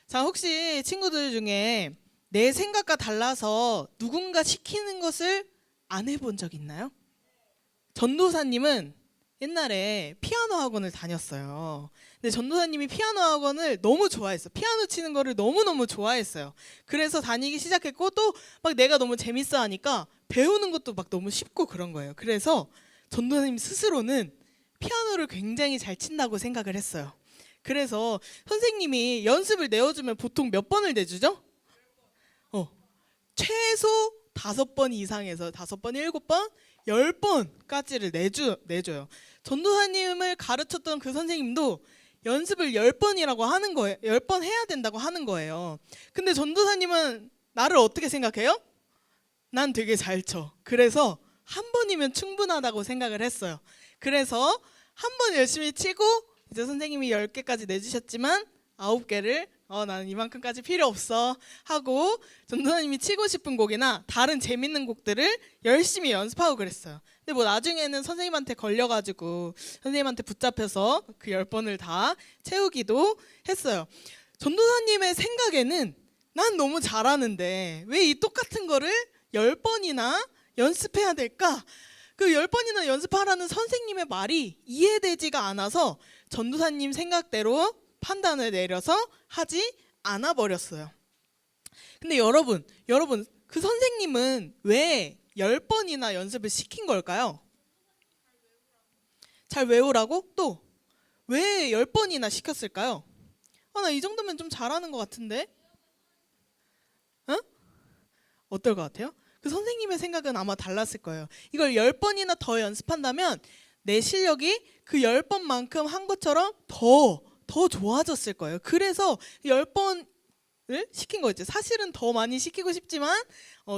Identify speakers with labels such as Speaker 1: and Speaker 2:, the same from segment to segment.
Speaker 1: 자, 혹시 친구들 중에 내 생각과 달라서 누군가 시키는 것을 안 해본 적 있나요? 전도사님은 옛날에 피아노 학원을 다녔어요. 근데 전도사님이 피아노 학원을 너무 좋아했어. 피아노 치는 거를 너무너무 좋아했어요. 그래서 다니기 시작했고 또 막 내가 너무 재밌어 하니까 배우는 것도 막 너무 쉽고 그런 거예요. 그래서 전도사님 스스로는 피아노를 굉장히 잘 친다고 생각을 했어요. 그래서 선생님이 연습을 내어주면 보통 몇 번을 내주죠? 최소 5번 이상에서 5번, 7번, 10번까지를 내줘요. 전도사님을 가르쳤던 그 선생님도 연습을 10번이라고 하는 거예요. 10번 해야 된다고 하는 거예요. 근데 전도사님은 나를 어떻게 생각해요? 난 되게 잘 쳐. 그래서 한 번이면 충분하다고 생각을 했어요. 그래서 한 번 열심히 치고 이제 선생님이 10개까지 내주셨지만 9개를 나는 이만큼까지 필요 없어 하고 전도사님이 치고 싶은 곡이나 다른 재밌는 곡들을 열심히 연습하고 그랬어요. 근데 뭐 나중에는 선생님한테 걸려가지고 선생님한테 붙잡혀서 그 10번을 다 채우기도 했어요. 전도사님의 생각에는 난 너무 잘하는데 왜 이 똑같은 거를 10번이나 연습해야 될까? 그 10번이나 연습하라는 선생님의 말이 이해되지가 않아서 전도사님 생각대로 판단을 내려서 하지 않아 버렸어요. 근데 여러분 그 선생님은 왜 10번이나 연습을 시킨 걸까요? 잘 외우라고? 또 왜 10번이나 시켰을까요? 나 이 정도면 좀 잘하는 것 같은데? 응? 어떨 것 같아요? 그 선생님의 생각은 아마 달랐을 거예요. 이걸 10번이나 더 연습한다면 내 실력이 그 10번만큼 한 것처럼 더 좋아졌을 거예요. 그래서 10번을 시킨 거죠. 사실은 더 많이 시키고 싶지만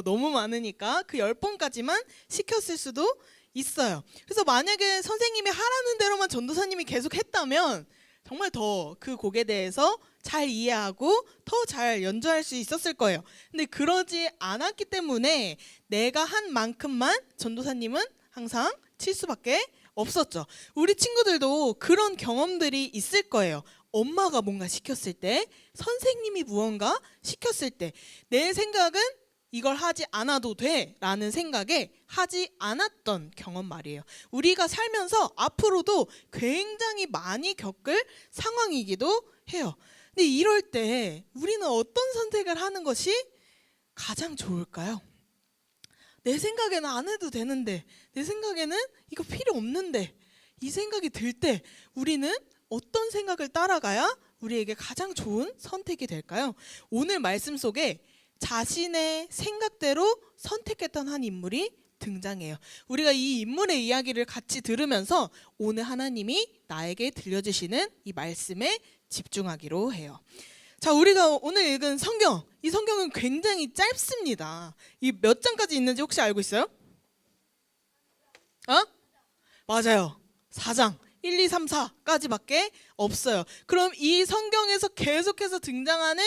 Speaker 1: 너무 많으니까 그 10번까지만 시켰을 수도 있어요. 그래서 만약에 선생님이 하라는 대로만 전도사님이 계속 했다면 정말 더 그 곡에 대해서 잘 이해하고 더 잘 연주할 수 있었을 거예요. 근데 그러지 않았기 때문에 내가 한 만큼만 전도사님은 항상 칠 수밖에 없었죠. 우리 친구들도 그런 경험들이 있을 거예요. 엄마가 뭔가 시켰을 때, 선생님이 무언가 시켰을 때 내 생각은 이걸 하지 않아도 돼 라는 생각에 하지 않았던 경험 말이에요. 우리가 살면서 앞으로도 굉장히 많이 겪을 상황이기도 해요. 근데 이럴 때 우리는 어떤 선택을 하는 것이 가장 좋을까요? 내 생각에는 안 해도 되는데, 내 생각에는 이거 필요 없는데, 이 생각이 들 때 우리는 어떤 생각을 따라가야 우리에게 가장 좋은 선택이 될까요? 오늘 말씀 속에 자신의 생각대로 선택했던 한 인물이 등장해요. 우리가 이 인물의 이야기를 같이 들으면서 오늘 하나님이 나에게 들려주시는 이 말씀에 집중하기로 해요. 자, 우리가 오늘 읽은 성경, 이 성경은 굉장히 짧습니다. 이 몇 장까지 있는지 혹시 알고 있어요? 맞아요. 4장. 1, 2, 3, 4까지밖에 없어요. 그럼 이 성경에서 계속해서 등장하는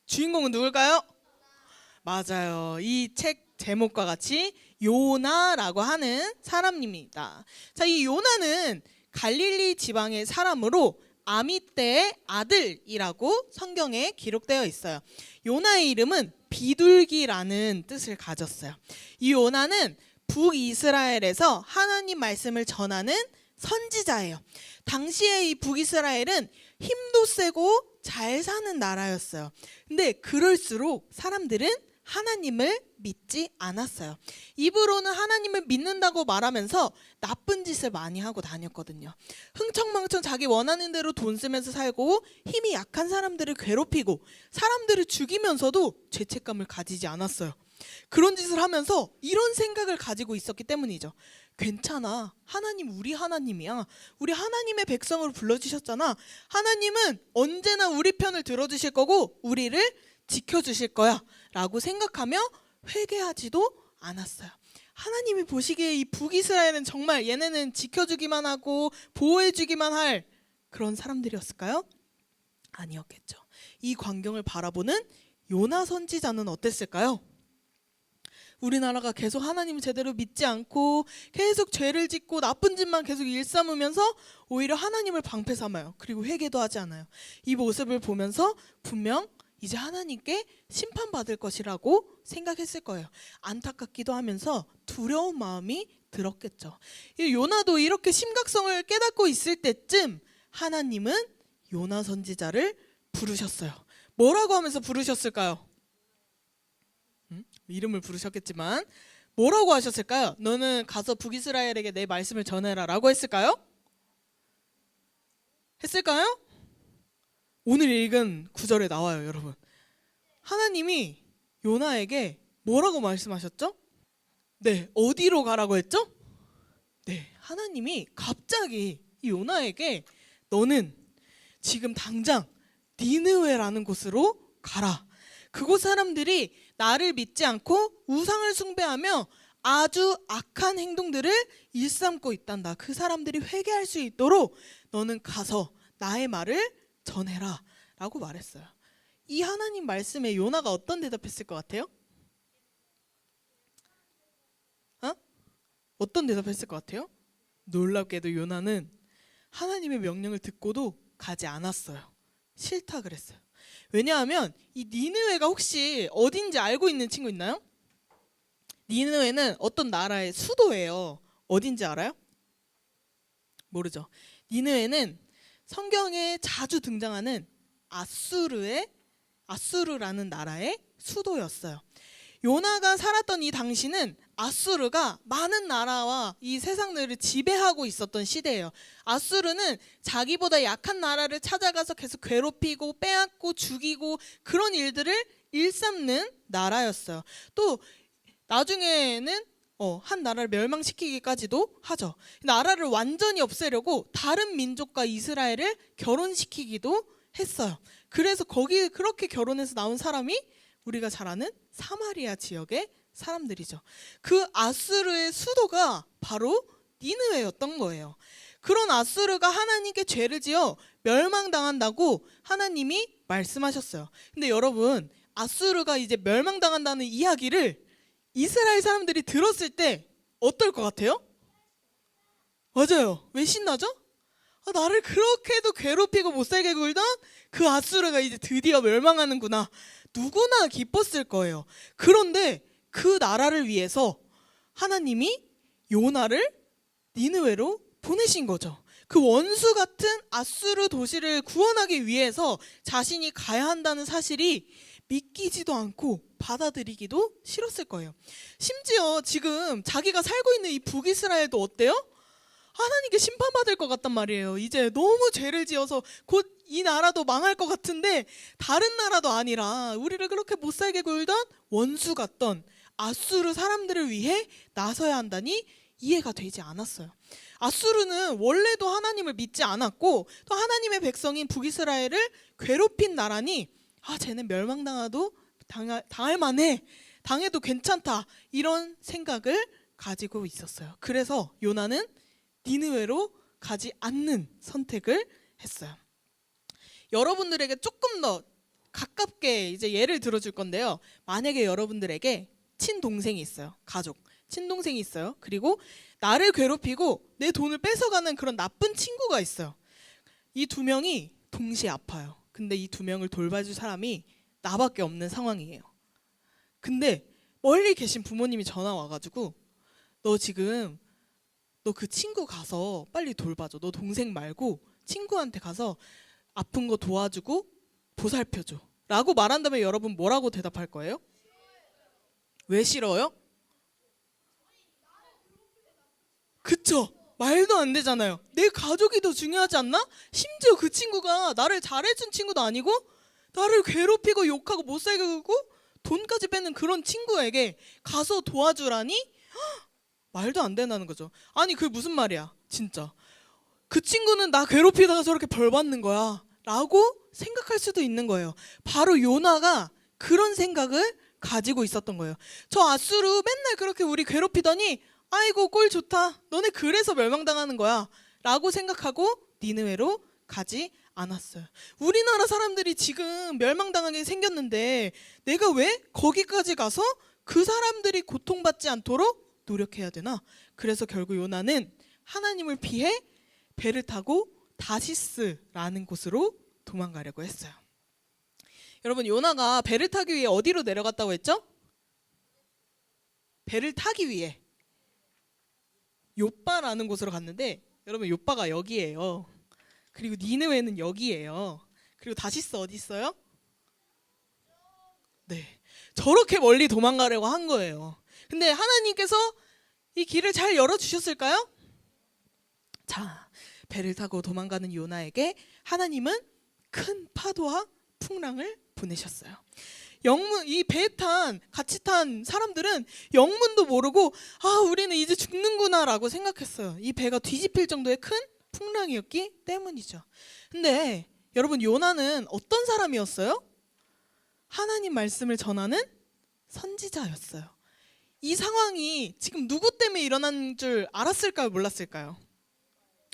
Speaker 1: 주인공은 누굴까요? 맞아요. 이 책 제목과 같이 요나라고 하는 사람입니다. 자, 이 요나는 갈릴리 지방의 사람으로 아미떼의 아들이라고 성경에 기록되어 있어요. 요나의 이름은 비둘기라는 뜻을 가졌어요. 이 요나는 북이스라엘에서 하나님 말씀을 전하는 선지자예요. 당시에 이 북이스라엘은 힘도 세고 잘 사는 나라였어요. 근데 그럴수록 사람들은 하나님을 믿지 않았어요. 입으로는 하나님을 믿는다고 말하면서 나쁜 짓을 많이 하고 다녔거든요. 흥청망청 자기 원하는 대로 돈 쓰면서 살고 힘이 약한 사람들을 괴롭히고 사람들을 죽이면서도 죄책감을 가지지 않았어요. 그런 짓을 하면서 이런 생각을 가지고 있었기 때문이죠. 괜찮아. 하나님 우리 하나님이야. 우리 하나님의 백성으로 불러주셨잖아. 하나님은 언제나 우리 편을 들어주실 거고 우리를 지켜주실 거야 라고 생각하며 회개하지도 않았어요. 하나님이 보시기에 이 북이스라엘은 정말 얘네는 지켜주기만 하고 보호해주기만 할 그런 사람들이었을까요? 아니었겠죠. 이 광경을 바라보는 요나 선지자는 어땠을까요? 우리나라가 계속 하나님을 제대로 믿지 않고 계속 죄를 짓고 나쁜 짓만 계속 일삼으면서 오히려 하나님을 방패 삼아요. 그리고 회개도 하지 않아요. 이 모습을 보면서 분명 이제 하나님께 심판받을 것이라고 생각했을 거예요. 안타깝기도 하면서 두려운 마음이 들었겠죠. 이 요나도 이렇게 심각성을 깨닫고 있을 때쯤 하나님은 요나 선지자를 부르셨어요. 뭐라고 하면서 부르셨을까요? 이름을 부르셨겠지만 뭐라고 하셨을까요? 너는 가서 북이스라엘에게 내 말씀을 전해라 라고 했을까요? 했을까요? 오늘 읽은 구절에 나와요, 여러분. 하나님이 요나에게 뭐라고 말씀하셨죠? 네, 어디로 가라고 했죠? 네, 하나님이 갑자기 이 요나에게 너는 지금 당장 니느웨라는 곳으로 가라. 그곳 사람들이 나를 믿지 않고 우상을 숭배하며 아주 악한 행동들을 일삼고 있단다. 그 사람들이 회개할 수 있도록 너는 가서 나의 말을 전해라 라고 말했어요. 이 하나님 말씀에 요나가 어떤 대답했을 것 같아요? 어떤 대답했을 것 같아요? 놀랍게도 요나는 하나님의 명령을 듣고도 가지 않았어요. 싫다 그랬어요. 왜냐하면 이 니느웨가 혹시 어딘지 알고 있는 친구 있나요? 니느웨는 어떤 나라의 수도예요. 어딘지 알아요? 모르죠. 니느웨는 성경에 자주 등장하는 아수르라는 나라의 수도였어요. 요나가 살았던 이 당시는 아수르가 많은 나라와 이 세상을 지배하고 있었던 시대예요. 아수르는 자기보다 약한 나라를 찾아가서 계속 괴롭히고 빼앗고 죽이고 그런 일들을 일삼는 나라였어요. 또 나중에는 한 나라를 멸망시키기까지도 하죠. 나라를 완전히 없애려고 다른 민족과 이스라엘을 결혼시키기도 했어요. 그래서 거기 그렇게 결혼해서 나온 사람이 우리가 잘 아는 사마리아 지역의 사람들이죠. 그 아수르의 수도가 바로 니느웨였던 거예요. 그런 아수르가 하나님께 죄를 지어 멸망당한다고 하나님이 말씀하셨어요. 근데 여러분, 아수르가 이제 멸망당한다는 이야기를 이스라엘 사람들이 들었을 때 어떨 것 같아요? 맞아요. 왜 신나죠? 나를 그렇게도 괴롭히고 못살게 굴던 그 아수르가 이제 드디어 멸망하는구나. 누구나 기뻤을 거예요. 그런데 그 나라를 위해서 하나님이 요나를 니느웨로 보내신 거죠. 그 원수 같은 아수르 도시를 구원하기 위해서 자신이 가야 한다는 사실이 믿기지도 않고 받아들이기도 싫었을 거예요. 심지어 지금 자기가 살고 있는 이 북이스라엘도 어때요? 하나님께 심판받을 것 같단 말이에요. 이제 너무 죄를 지어서 곧 이 나라도 망할 것 같은데 다른 나라도 아니라 우리를 그렇게 못살게 굴던 원수 같던 아수르 사람들을 위해 나서야 한다니 이해가 되지 않았어요. 아수르는 원래도 하나님을 믿지 않았고 또 하나님의 백성인 북이스라엘을 괴롭힌 나라니 쟤는 멸망당해도 당할 만해. 당해도 괜찮다. 이런 생각을 가지고 있었어요. 그래서 요나는 니느웨로 가지 않는 선택을 했어요. 여러분들에게 조금 더 가깝게 이제 예를 들어줄 건데요. 만약에 여러분들에게 친동생이 있어요. 가족, 친동생이 있어요. 그리고 나를 괴롭히고 내 돈을 뺏어가는 그런 나쁜 친구가 있어요. 이 두 명이 동시에 아파요. 근데 이 두 명을 돌봐줄 사람이 나밖에 없는 상황이에요. 근데 멀리 계신 부모님이 전화 와가지고 너 그 친구 가서 빨리 돌봐줘. 너 동생 말고 친구한테 가서 아픈 거 도와주고 보살펴줘 라고 말한다면 여러분 뭐라고 대답할 거예요? 왜 싫어요? 그쵸? 말도 안 되잖아요. 내 가족이 더 중요하지 않나? 심지어 그 친구가 나를 잘해준 친구도 아니고 나를 괴롭히고 욕하고 못살게 굴고 돈까지 뺏는 그런 친구에게 가서 도와주라니? 말도 안 된다는 거죠. 아니 그게 무슨 말이야 진짜. 그 친구는 나 괴롭히다가 저렇게 벌 받는 거야 라고 생각할 수도 있는 거예요. 바로 요나가 그런 생각을 가지고 있었던 거예요. 저 아수르 맨날 그렇게 우리 괴롭히더니 아이고 꼴 좋다, 너네 그래서 멸망당하는 거야 라고 생각하고 니느웨로 가지 않았어요. 우리나라 사람들이 지금 멸망당하게 생겼는데 내가 왜 거기까지 가서 그 사람들이 고통받지 않도록 노력해야 되나? 그래서 결국 요나는 하나님을 피해 배를 타고 다시스라는 곳으로 도망가려고 했어요. 여러분, 요나가 배를 타기 위해 어디로 내려갔다고 했죠? 배를 타기 위해 욥바라는 곳으로 갔는데, 여러분 욥바가 여기예요. 그리고 니느웨는 여기예요. 그리고 다시스 어디 있어요? 네, 저렇게 멀리 도망가려고 한 거예요. 근데 하나님께서 이 길을 잘 열어주셨을까요? 자, 배를 타고 도망가는 요나에게 하나님은 큰 파도와 풍랑을 보내셨어요. 이 배에 같이 탄 사람들은 영문도 모르고 우리는 이제 죽는구나 라고 생각했어요. 이 배가 뒤집힐 정도의 큰 풍랑이었기 때문이죠. 근데 여러분, 요나는 어떤 사람이었어요? 하나님 말씀을 전하는 선지자였어요. 이 상황이 지금 누구 때문에 일어난 줄 알았을까요? 몰랐을까요?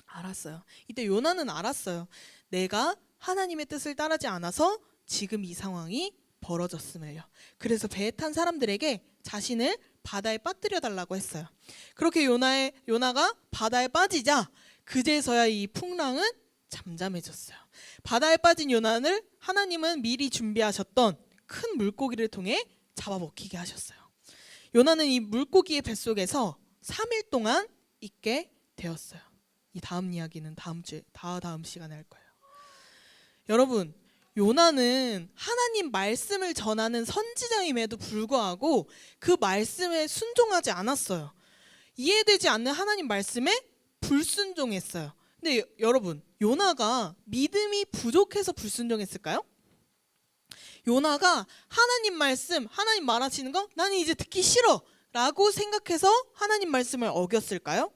Speaker 1: 알았어요. 이때 요나는 알았어요. 내가 하나님의 뜻을 따르지 않아서 지금 이 상황이 벌어졌음을요. 그래서 배에 탄 사람들에게 자신을 바다에 빠뜨려 달라고 했어요. 그렇게 요나가 바다에 빠지자 그제서야 이 풍랑은 잠잠해졌어요. 바다에 빠진 요나를 하나님은 미리 준비하셨던 큰 물고기를 통해 잡아먹히게 하셨어요. 요나는 이 물고기의 뱃속에서 3일 동안 있게 되었어요. 이 다음 이야기는 다음 시간에 할 거예요. 여러분, 요나는 하나님 말씀을 전하는 선지자임에도 불구하고 그 말씀에 순종하지 않았어요. 이해되지 않는 하나님 말씀에 불순종했어요. 근데 여러분, 요나가 믿음이 부족해서 불순종했을까요? 요나가 하나님 말씀, 하나님 말하시는 거 나는 이제 듣기 싫어 라고 생각해서 하나님 말씀을 어겼을까요?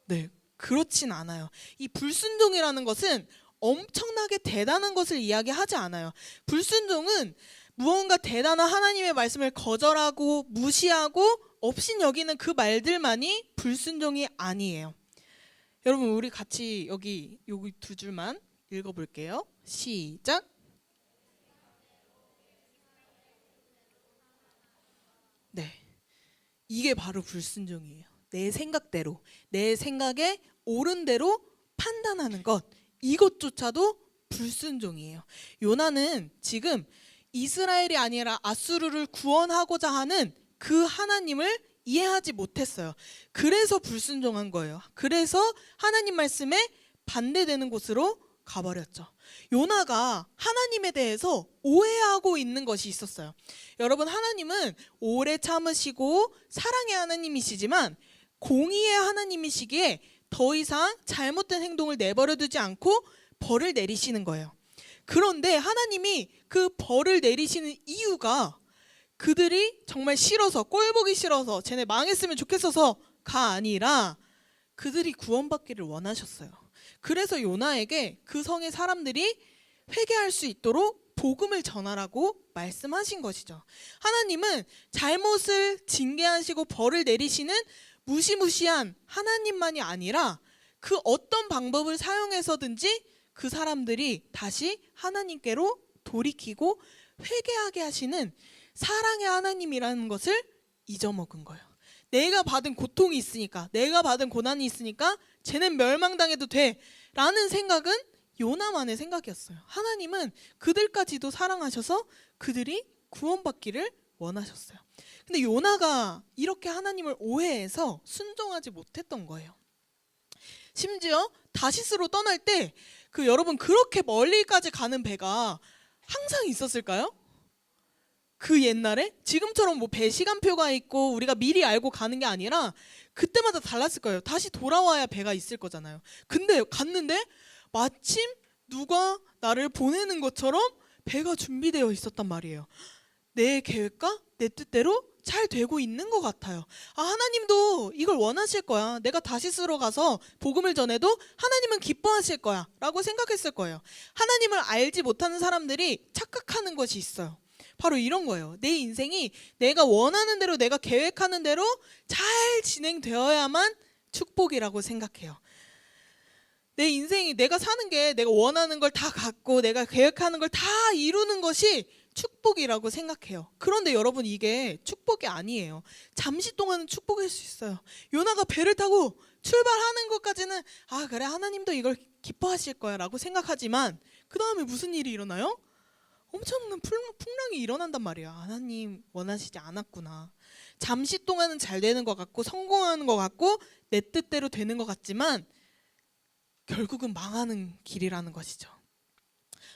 Speaker 1: 네, 그렇진 않아요. 이 불순종이라는 것은 엄청나게 대단한 것을 이야기하지 않아요. 불순종은 무언가 대단한 하나님의 말씀을 거절하고 무시하고 없인 여기는 그 말들만이 불순종이 아니에요. 여러분, 우리 같이 여기 2줄만 읽어볼게요. 시작. 네, 이게 바로 불순종이에요. 내 생각대로, 내 생각에 옳은 대로 판단하는 것, 이것조차도 불순종이에요. 요나는 지금 이스라엘이 아니라 아수르를 구원하고자 하는 그 하나님을 이해하지 못했어요. 그래서 불순종한 거예요. 그래서 하나님 말씀에 반대되는 곳으로 가버렸죠. 요나가 하나님에 대해서 오해하고 있는 것이 있었어요. 여러분, 하나님은 오래 참으시고 사랑의 하나님이시지만 공의의 하나님이시기에 더 이상 잘못된 행동을 내버려 두지 않고 벌을 내리시는 거예요. 그런데 하나님이 그 벌을 내리시는 이유가 그들이 정말 싫어서, 꼴보기 싫어서, 쟤네 망했으면 좋겠어서가 아니라 그들이 구원받기를 원하셨어요. 그래서 요나에게 그 성의 사람들이 회개할 수 있도록 복음을 전하라고 말씀하신 것이죠. 하나님은 잘못을 징계하시고 벌을 내리시는 무시무시한 하나님만이 아니라 그 어떤 방법을 사용해서든지 그 사람들이 다시 하나님께로 돌이키고 회개하게 하시는 사랑의 하나님이라는 것을 잊어먹은 거예요. 내가 받은 고통이 있으니까, 내가 받은 고난이 있으니까 쟤는 멸망당해도 돼 라는 생각은 요나만의 생각이었어요. 하나님은 그들까지도 사랑하셔서 그들이 구원받기를 원하셨어요. 근데 요나가 이렇게 하나님을 오해해서 순종하지 못했던 거예요. 심지어 다시스로 떠날 때 여러분, 그렇게 멀리까지 가는 배가 항상 있었을까요? 그 옛날에 지금처럼 뭐 배 시간표가 있고 우리가 미리 알고 가는 게 아니라 그때마다 달랐을 거예요. 다시 돌아와야 배가 있을 거잖아요. 근데 갔는데 마침 누가 나를 보내는 것처럼 배가 준비되어 있었단 말이에요. 내 계획과 내 뜻대로 잘 되고 있는 것 같아요. 하나님도 이걸 원하실 거야. 내가 다시스로 가서 복음을 전해도 하나님은 기뻐하실 거야 라고 생각했을 거예요. 하나님을 알지 못하는 사람들이 착각하는 것이 있어요. 바로 이런 거예요. 내 인생이 내가 원하는 대로, 내가 계획하는 대로 잘 진행되어야만 축복이라고 생각해요. 내 인생이, 내가 사는 게 내가 원하는 걸 다 갖고 내가 계획하는 걸 다 이루는 것이 축복이라고 생각해요. 그런데 여러분, 이게 축복이 아니에요. 잠시 동안은 축복일 수 있어요. 요나가 배를 타고 출발하는 것까지는 그래, 하나님도 이걸 기뻐하실 거야 라고 생각하지만 그 다음에 무슨 일이 일어나요? 엄청난 풍랑이 일어난단 말이야. 하나님 원하시지 않았구나. 잠시 동안은 잘 되는 것 같고 성공하는 것 같고 내 뜻대로 되는 것 같지만 결국은 망하는 길이라는 것이죠.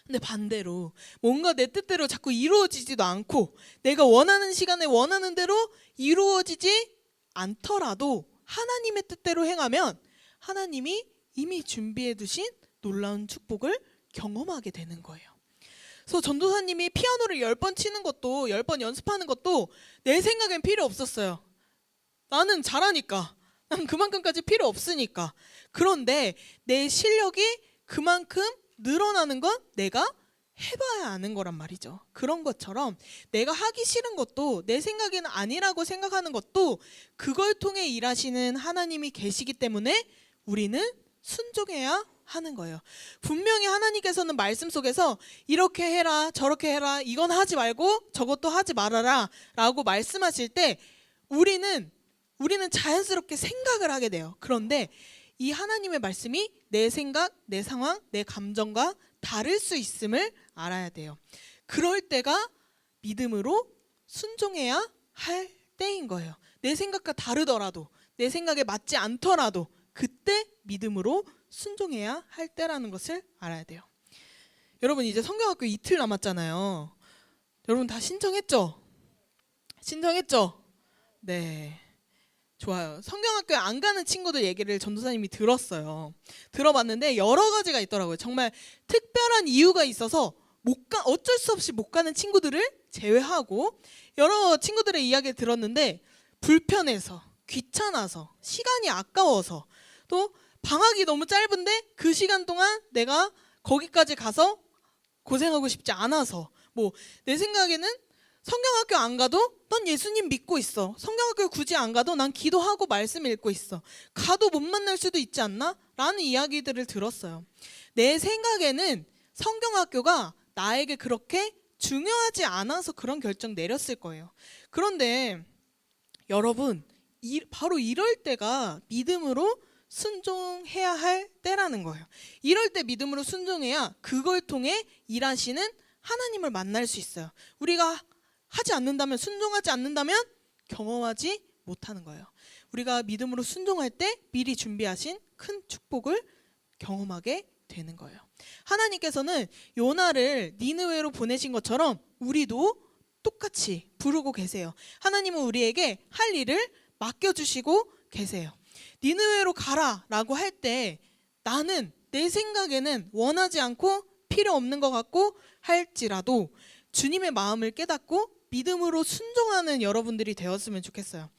Speaker 1: 근데 반대로 뭔가 내 뜻대로 자꾸 이루어지지도 않고 내가 원하는 시간에 원하는 대로 이루어지지 않더라도 하나님의 뜻대로 행하면 하나님이 이미 준비해 두신 놀라운 축복을 경험하게 되는 거예요. 그래서 전도사님이 피아노를 10번 치는 것도, 10번 연습하는 것도 내 생각엔 필요 없었어요. 나는 잘하니까, 난 그만큼까지 필요 없으니까. 그런데 내 실력이 그만큼 늘어나는 건 내가 해봐야 아는 거란 말이죠. 그런 것처럼 내가 하기 싫은 것도, 내 생각에는 아니라고 생각하는 것도 그걸 통해 일하시는 하나님이 계시기 때문에 우리는 순종해야 하는 거예요. 분명히 하나님께서는 말씀 속에서 이렇게 해라, 저렇게 해라, 이건 하지 말고 저것도 하지 말아라 라고 말씀하실 때 우리는 자연스럽게 생각을 하게 돼요. 그런데 이 하나님의 말씀이 내 생각, 내 상황, 내 감정과 다를 수 있음을 알아야 돼요. 그럴 때가 믿음으로 순종해야 할 때인 거예요. 내 생각과 다르더라도, 내 생각에 맞지 않더라도 그때 믿음으로 순종해야 할 때라는 것을 알아야 돼요. 여러분, 이제 성경학교 이틀 남았잖아요. 여러분 다 신청했죠? 신청했죠? 네. 좋아요. 성경학교에 안 가는 친구들 얘기를 전도사님이 들었어요. 들어봤는데 여러 가지가 있더라고요. 정말 특별한 이유가 있어서 어쩔 수 없이 못 가는 친구들을 제외하고 여러 친구들의 이야기를 들었는데 불편해서, 귀찮아서, 시간이 아까워서, 또 방학이 너무 짧은데 그 시간 동안 내가 거기까지 가서 고생하고 싶지 않아서, 내 생각에는 성경학교 안 가도 난 예수님 믿고 있어. 성경학교 굳이 안 가도 난 기도하고 말씀 읽고 있어. 가도 못 만날 수도 있지 않나? 라는 이야기들을 들었어요. 내 생각에는 성경학교가 나에게 그렇게 중요하지 않아서 그런 결정 내렸을 거예요. 그런데 여러분, 바로 이럴 때가 믿음으로 순종해야 할 때라는 거예요. 이럴 때 믿음으로 순종해야 그걸 통해 일하시는 하나님을 만날 수 있어요. 우리가 하지 않는다면, 순종하지 않는다면 경험하지 못하는 거예요. 우리가 믿음으로 순종할 때 미리 준비하신 큰 축복을 경험하게 되는 거예요. 하나님께서는 요나를 니느웨로 보내신 것처럼 우리도 똑같이 부르고 계세요. 하나님은 우리에게 할 일을 맡겨주시고 계세요. 니느웨로 가라 라고 할 때 나는 내 생각에는 원하지 않고 필요 없는 것 같고 할지라도 주님의 마음을 깨닫고 믿음으로 순종하는 여러분들이 되었으면 좋겠어요.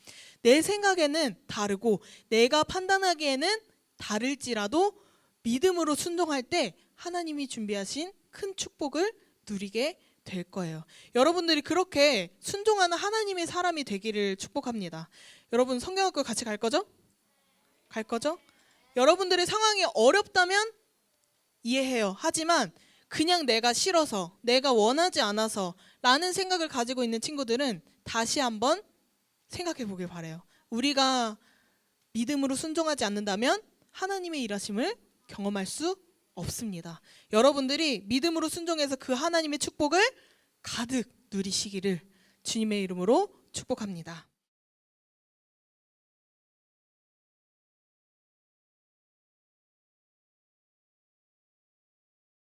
Speaker 1: 내 생각에는 다르고 내가 판단하기에는 다를지라도 믿음으로 순종할 때 하나님이 준비하신 큰 축복을 누리게 될 거예요. 여러분들이 그렇게 순종하는 하나님의 사람이 되기를 축복합니다. 여러분 성경학교 같이 갈 거죠? 갈 거죠? 여러분들의 상황이 어렵다면 이해해요. 하지만 그냥 내가 싫어서, 내가 원하지 않아서 라는 생각을 가지고 있는 친구들은 다시 한번 생각해 보길 바라요. 우리가 믿음으로 순종하지 않는다면 하나님의 일하심을 경험할 수 없습니다. 여러분들이 믿음으로 순종해서 그 하나님의 축복을 가득 누리시기를 주님의 이름으로 축복합니다.